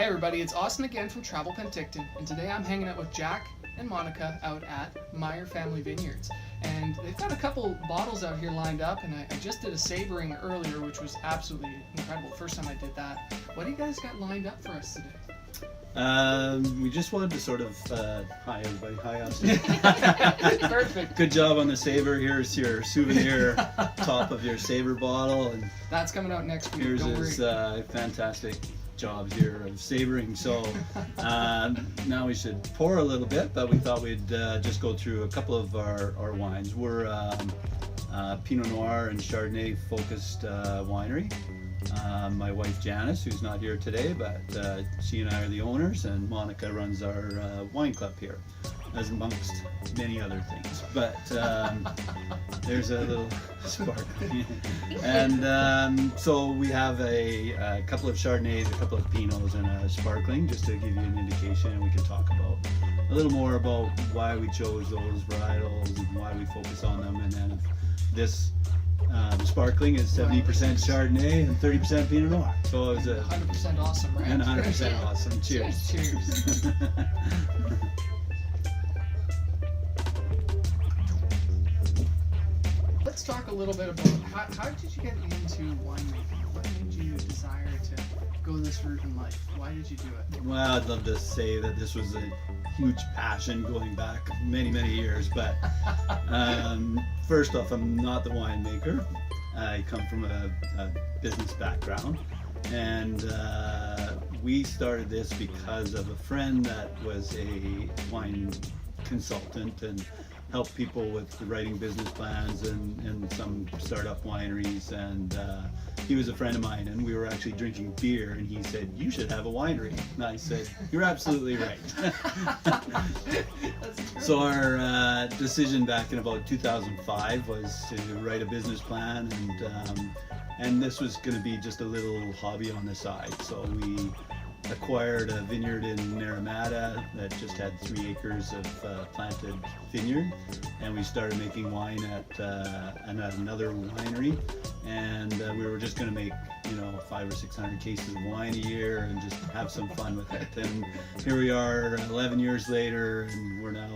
Hey everybody, it's Austin again from Travel Penticton, and today I'm hanging out with JAK and Monica out at Meyer Family Vineyards. And they've got a couple bottles out here lined up, and I just did a savoring earlier, which was absolutely incredible. First time I did that. What do you guys got lined up for us today? We just wanted to sort of, hi everybody, hi Austin. Perfect. Good job on the savor. Here's your souvenir top of your savor bottle, and That's coming out next week. here's Don't his worry. fantastic job here of savoring. So now we should pour a little bit, but we thought we'd just go through a couple of our wines. We're Pinot Noir and Chardonnay focused winery. My wife Janice, who's not here today, but she and I are the owners, and Monica runs our wine club here, as amongst many other things. But there's a little spark. And so we have a couple of Chardonnays, a couple of Pinots, and a sparkling, just to give you an indication, and we can talk about a little more about why we chose those varietals and why we focus on them. And then this sparkling is 70% Chardonnay and 30% Pinot Noir. So it was 100% awesome, right? And 100% awesome. Cheers. Cheers. Let's talk a little bit about how did you get into winemaking? What made you desire to go this route in life? Why did you do it? Well, I'd love to say that this was a huge passion going back many, many years, but first off, I'm not the winemaker. I come from a business background, and we started this because of a friend that was a wine consultant and helped people with writing business plans and some startup wineries, and he was a friend of mine, and we were actually drinking beer, and he said, "You should have a winery." And I said, "You're absolutely right." So our decision back in about 2005 was to write a business plan, and this was going to be just a little hobby on the side. So we acquired a vineyard in Naramata that just had 3 acres of planted vineyard, and we started making wine at another winery, and we were just going to make 500 or 600 cases of wine a year and just have some fun with it. And here we are 11 years later, and we're now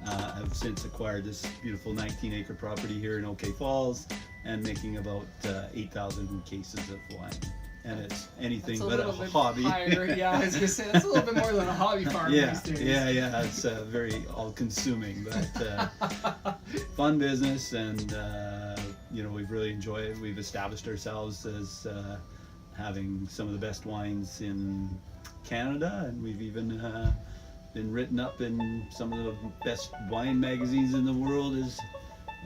I've since acquired this beautiful 19-acre property here in OK Falls and making about 8,000 cases of wine. And it's anything but a hobby. Higher. Yeah, I was gonna say that's a little bit more than a hobby farm these days. Yeah. It's very all-consuming, but fun business, and we've really enjoyed it. We've established ourselves as having some of the best wines in Canada, and we've even been written up in some of the best wine magazines in the world as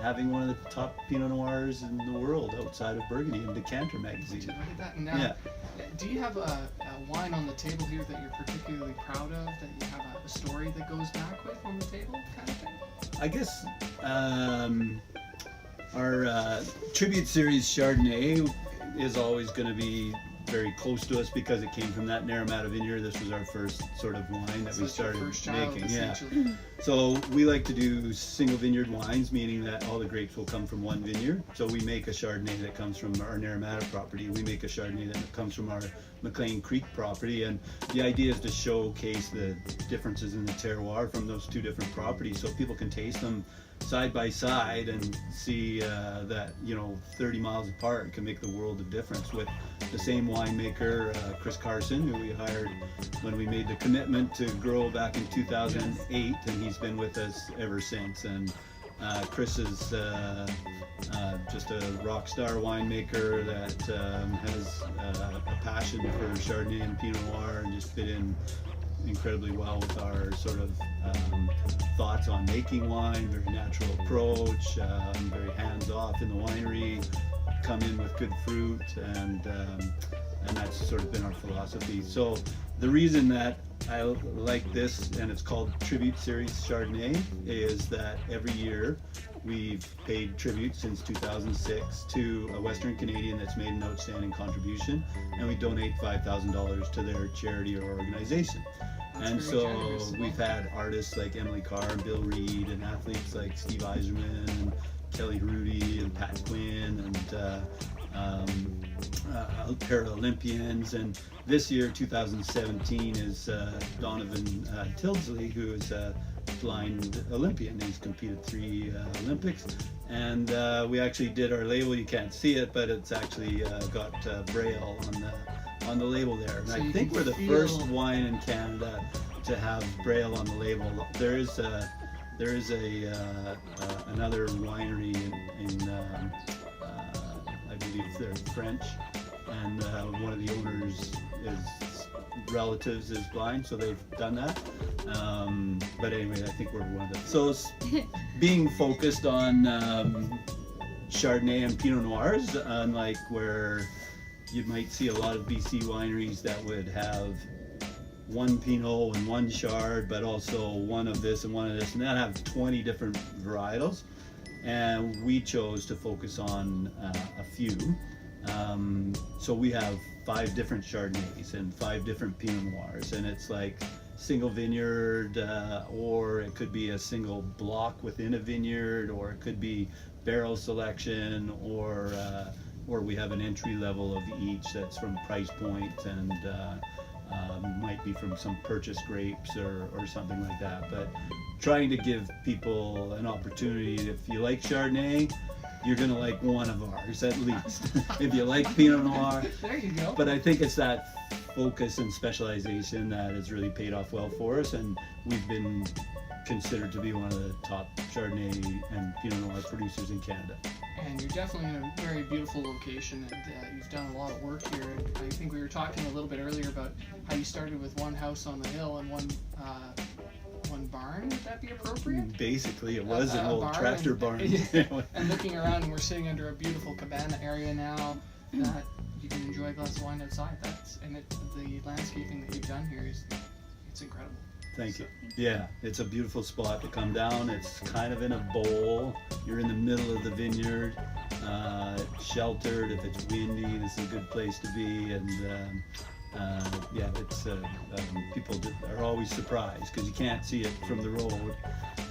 having one of the top Pinot Noirs in the world outside of Burgundy in Decanter magazine. Look at that. Now, do you have a wine on the table here that you're particularly proud of, that you have a story that goes back with on the table, kind of thing? I guess our tribute series Chardonnay is always going to be very close to us because it came from that Naramata vineyard. This was our first sort of wine that we started making. So we like to do single vineyard wines, meaning that all the grapes will come from one vineyard. So we make a Chardonnay that comes from our Naramata property. We make a Chardonnay that comes from our McLean Creek property. And the idea is to showcase the differences in the terroir from those two different properties so people can taste them side by side and see that 30 miles apart can make the world of difference. With the same winemaker, Chris Carson, who we hired when we made the commitment to grow back in 2008, and he's been with us ever since. And Chris is just a rock star winemaker that has a passion for Chardonnay and Pinot Noir, and just fit in incredibly well with our sort of thoughts on making wine. Very natural approach, very hands-off in the winery, come in with good fruit, and that's sort of been our philosophy. So the reason that I like this, and it's called Tribute Series Chardonnay, is that every year we've paid tribute since 2006 to a Western Canadian that's made an outstanding contribution, and we donate $5,000 to their charity or organization. And so we've had artists like Emily Carr and Bill Reed, and athletes like Steve Eiserman and Kelly Rudy and Pat Quinn and Paralympians, and this year 2017 is Donovan Tildesley, who is a blind Olympian. He's competed 3 Olympics, and we actually did our label. You can't see it, but it's actually got Braille on the label there. And So I think we're the first wine in Canada to have Braille on the label. There is another winery in I believe they're French, and one of the owners is relatives is blind, so they've done that. But anyway, I think we're one of them. So it's being focused on Chardonnay and Pinot Noirs, unlike where you might see a lot of BC wineries that would have one Pinot and one Chard, but also one of this and one of this, and that have 20 different varietals. And we chose to focus on a few. So we have 5 different Chardonnays and 5 different Pinot Noirs, and it's like single vineyard, or it could be a single block within a vineyard, or it could be barrel selection, or we have an entry level of each that's from price point, and might be from some purchase grapes or something like that. But trying to give people an opportunity. If you like Chardonnay, you're gonna like one of ours at least. If you like Pinot Noir, there you go. But I think it's that focus and specialization that has really paid off well for us, and we've been considered to be one of the top Chardonnay and Pinot Noir producers in Canada. And you're definitely in a very beautiful location, and you've done a lot of work here. And I think we were talking a little bit earlier about how you started with one house on the hill and one barn. Would that be appropriate? Basically, it was an old tractor barn. And looking around, and we're sitting under a beautiful cabana area now that you can enjoy a glass of wine outside. The landscaping that you've done here it's incredible. Thank you. Yeah, it's a beautiful spot to come down. It's kind of in a bowl. You're in the middle of the vineyard, sheltered. If it's windy, this is a good place to be. And yeah, it's people are always surprised because you can't see it from the road,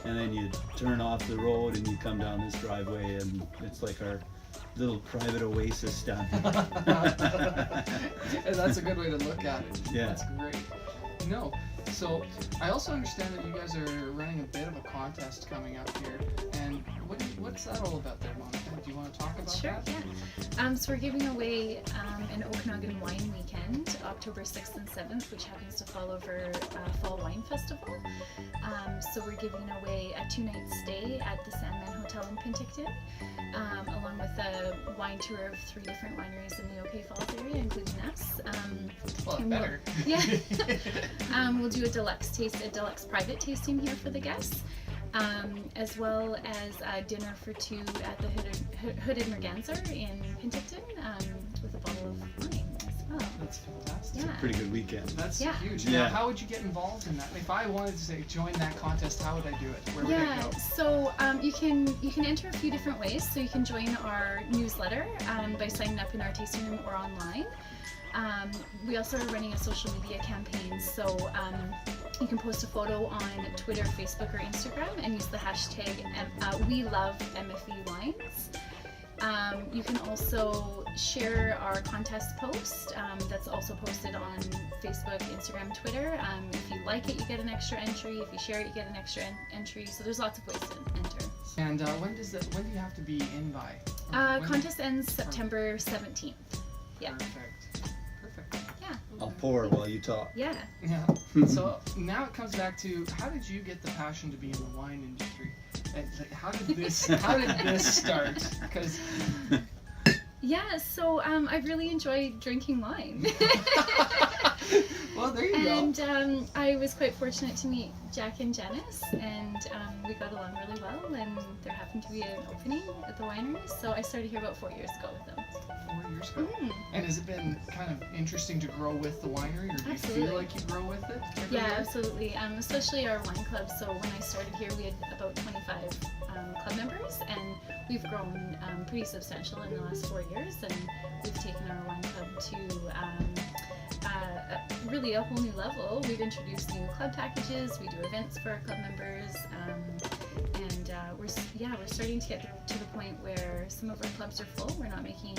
and then you turn off the road and you come down this driveway, and it's like our little private oasis down here. And that's a good way to look at it. Yeah, that's great. No. So I also understand that you guys are running a bit of a contest coming up here, and what's that all about there, Monica? Do you want to talk about that? Sure, yeah. So we're giving away an Okanagan Wine Weekend, October 6th and 7th, which happens to fall over Fall Wine Festival. So we're giving away a 2-night stay at the Sandman Hotel in Penticton, along with a wine tour of 3 different wineries in the OK Falls area, including us. Well, better. We'll do a deluxe private tasting here for the guests, as well as a dinner for 2 at the Hooded Merganser in Penticton, with a bottle of wine as well. That's fantastic. Yeah. it's a pretty good weekend. That's huge. Yeah. Now, how would you get involved in that? If I wanted to say join that contest, how would I do it? Where would I go? So you can enter a few different ways. So you can join our newsletter by signing up in our tasting room or online. We also are running a social media campaign, so you can post a photo on Twitter, Facebook, or Instagram and use the hashtag #WeLoveMFEWines. You can also share our contest post that's also posted on Facebook, Instagram, Twitter. If you like it, you get an extra entry. If you share it, you get an extra entry. So there's lots of ways to enter. And when do you have to be in by? Contest ends September 17th. Yeah. Perfect. Yeah. I'll pour while you talk. Yeah. Yeah. So now it comes back to, how did you get the passion to be in the wine industry? How did this start? Because so I really enjoy drinking wine. Well, there you go. And I was quite fortunate to meet JAK and Janice, and we got along really well, and there happened to be an opening at the winery, so I started here about 4 years ago with them. 4 years ago. And has it been kind of interesting to grow with the winery, or do you feel like you grow with it? Yeah, absolutely. Especially our wine club. So when I started here, we had about 25 club members, and we've grown pretty substantial in the last 4 years, and we've taken our wine club to really a whole new level. We've introduced new club packages. We do events for our club members, and we're starting to get to the point where some of our clubs are full. We're not making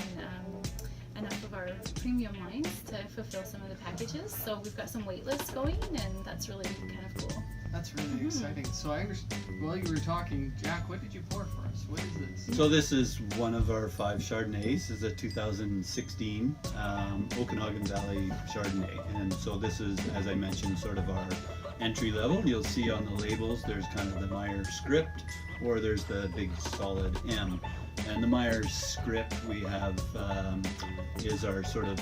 enough of our premium wines to fulfill some of the packages. So we've got some wait lists going, and that's really kind of cool. That's really exciting. So I understand, while you were talking, Jack, what did you pour for us? What is this? So this is one of our 5 Chardonnays. This is a 2016 Okanagan Valley Chardonnay. And so this is, as I mentioned, sort of our entry level. You'll see on the labels there's kind of the Meyer script, or there's the big solid M. And the Meyer script we have is our sort of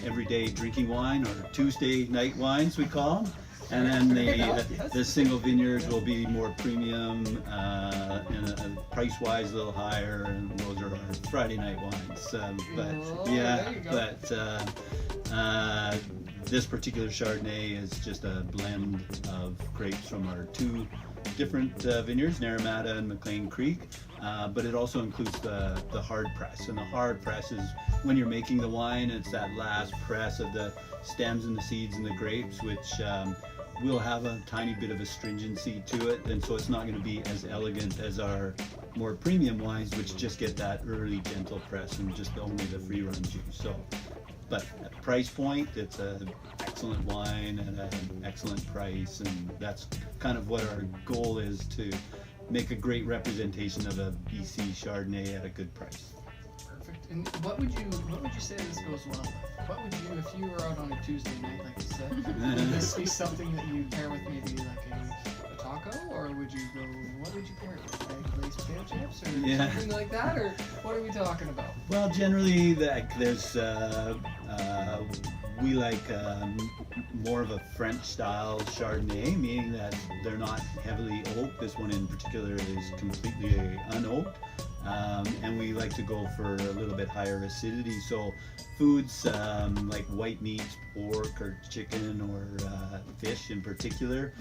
everyday drinking wine, or Tuesday night wines we call them. And then the single vineyards will be more premium, and price-wise a little higher, and those are our Friday night wines. This particular Chardonnay is just a blend of grapes from our 2 different vineyards, Naramata and McLean Creek, but it also includes the hard press. And the hard press is when you're making the wine, it's that last press of the stems and the seeds and the grapes, which will have a tiny bit of astringency to it, and so it's not going to be as elegant as our more premium wines, which just get that early gentle press and just only the free run juice. So, but at price point, it's an excellent wine at an excellent price, and that's kind of what our goal is, to make a great representation of a BC Chardonnay at a good price. Perfect. And what would you say this goes well with? What would you, if you were out on a Tuesday night, like you said, would this be something that you pair with maybe like a taco, or would you go, what would you pair it with? Like glazed potato chips or something like that, or what are we talking about? Well, generally there's we like more of a French style Chardonnay, meaning that they're not heavily oaked. This one in particular is completely unoaked. And we like to go for a little bit higher acidity. So foods like white meats, pork or chicken or fish in particular,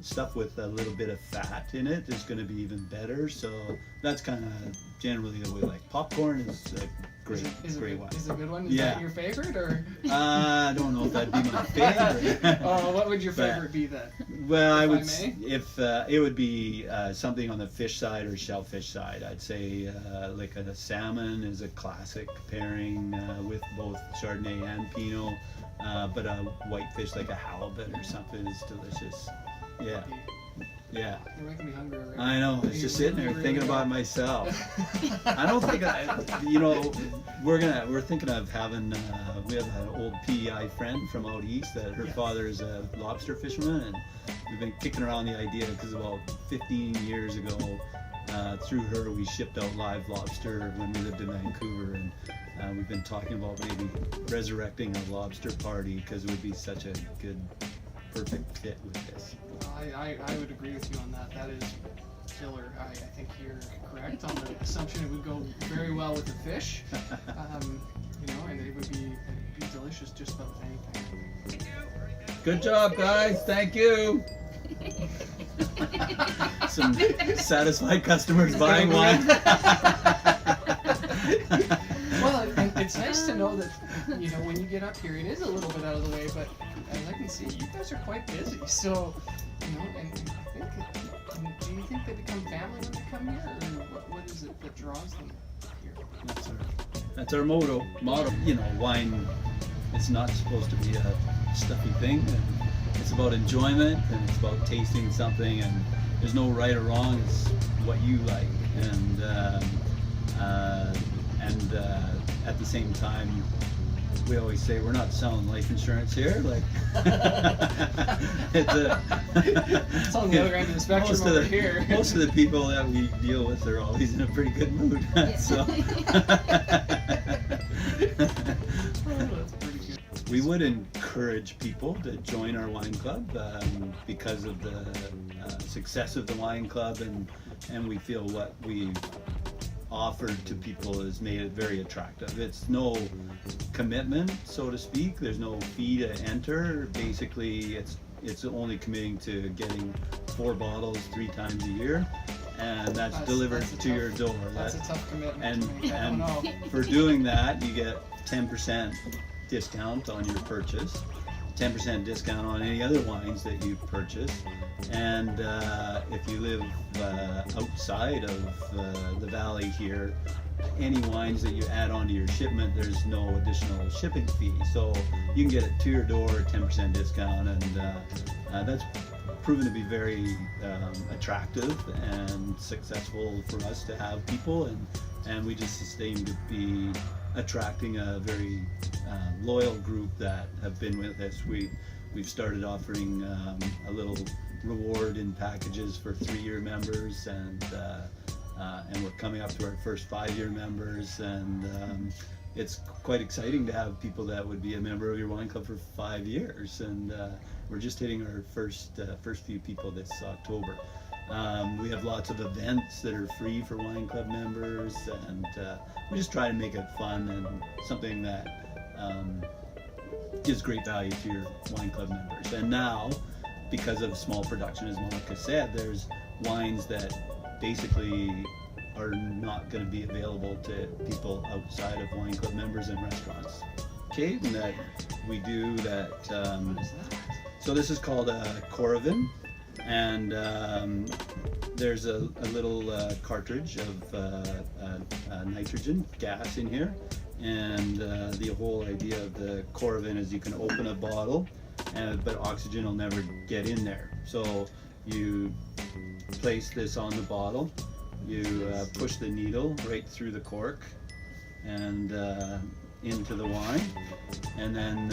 stuff with a little bit of fat in it is going to be even better. So that's kind of generally the way. Like popcorn is a great one. Is it a good one? Is that your favorite, or? I don't know if that'd be my favorite. What would your favorite be then? Well, I would if it would be something on the fish side or shellfish side. I'd say like a salmon is a classic pairing with both Chardonnay and Pinot, but a white fish like a halibut or something is delicious. Yeah. Yeah. You're making me hungry already. I know. I was just sitting there thinking about myself. I don't think we're thinking of having. We have an old PEI friend from out east that her father is a lobster fisherman, and we've been kicking around the idea because about 15 years ago, through her we shipped out live lobster when we lived in Vancouver, and we've been talking about maybe resurrecting a lobster party because it would be such a good, perfect fit with this. I would agree with you on that. That is killer. I think you're correct on the assumption it would go very well with the fish. And it would be delicious just about with anything. Good job, guys. Thank you. Some satisfied customers buying wine. Well, it's nice to know that, when you get up here, it is a little bit out of the way, but as I can see, you guys are quite busy. So, and I think, do you think they become family when they come here, or what is it that draws them here? That's our motto. Wine is not supposed to be a stuffy thing. It's about enjoyment, and it's about tasting something, and there's no right or wrong. It's what you like, and at the same time, we always say we're not selling life insurance here. Like, it's on the other end of the spectrum over here. Most of the people that we deal with are always in a pretty good mood. So that's pretty good. We would encourage people to join our wine club because of the success of the wine club, and we feel what we've offered to people has made it very attractive. It's no commitment, so to speak. There's no fee to enter. Basically, it's only committing to getting 4 bottles 3 times a year, and that's delivered to your door. That's a tough commitment. And for doing that, you get 10% discount on your purchase, 10% discount on any other wines that you purchase, and if you live outside of the valley here, any wines that you add onto your shipment, there's no additional shipping fee. So you can get it to your door at 10% discount, and that's proven to be very attractive and successful for us to have people, and we just seem to be attracting a very loyal group that have been with us. We've started offering a little reward in packages for 3-year members, and we're coming up to our first 5-year members, and it's quite exciting to have people that would be a member of your wine club for 5 years, and we're just hitting our first few people this October. We have lots of events that are free for wine club members, and we just try to make it fun and something that gives great value to your wine club members. And now, because of small production, as Monica said, there's wines that basically are not going to be available to people outside of wine club members and restaurants. Okay, and that we do that. What is that? So this is called a Coravin, and there's a little cartridge of nitrogen gas in here, and the whole idea of the Coravin is you can open a bottle, but oxygen will never get in there. So you place this on the bottle, you push the needle right through the cork and into the wine, and then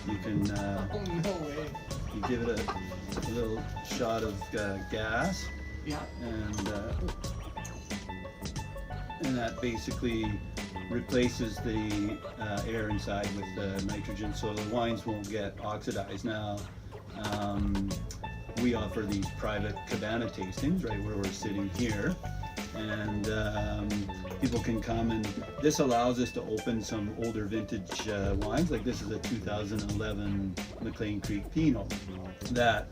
you can Oh, no way. you give it a little shot of gas, Yeah. and that basically replaces the air inside with the nitrogen, so the wines won't get oxidized. Now, we offer these private cabana tastings right where we're sitting here, and people can come, and this allows us to open some older vintage wines. Like this is a 2011 McLean Creek Pinot that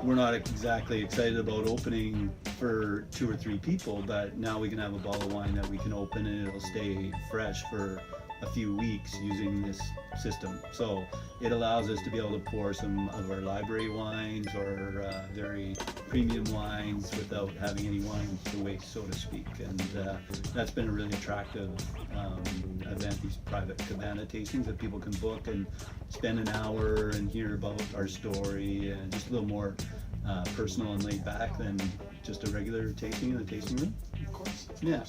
we're not exactly excited about opening for 2 or 3 people, but now we can have a bottle of wine that we can open and it'll stay fresh for a few weeks using this system. So it allows us to be able to pour some of our library wines or very premium wines without having any wine to waste, so to speak. And that's been a really attractive event, these private cabana tastings that people can book and spend an hour and hear about our story, and just a little more personal and laid back than just a regular tasting in the tasting room. Of course. Yeah.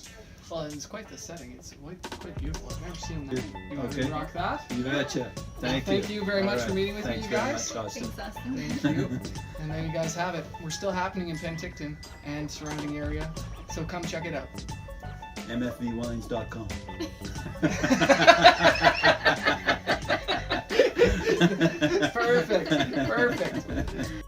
Well, it's quite the setting. It's quite beautiful. I've never seen that. You want Okay. to rock that? You betcha. Thank you. Thank you very much for meeting with me, Thanks you guys. very much, Austin. Thanks, Austin. Thank you. And there you guys have it. We're still happening in Penticton and surrounding area, so come check it out. mfvwines.com. Perfect.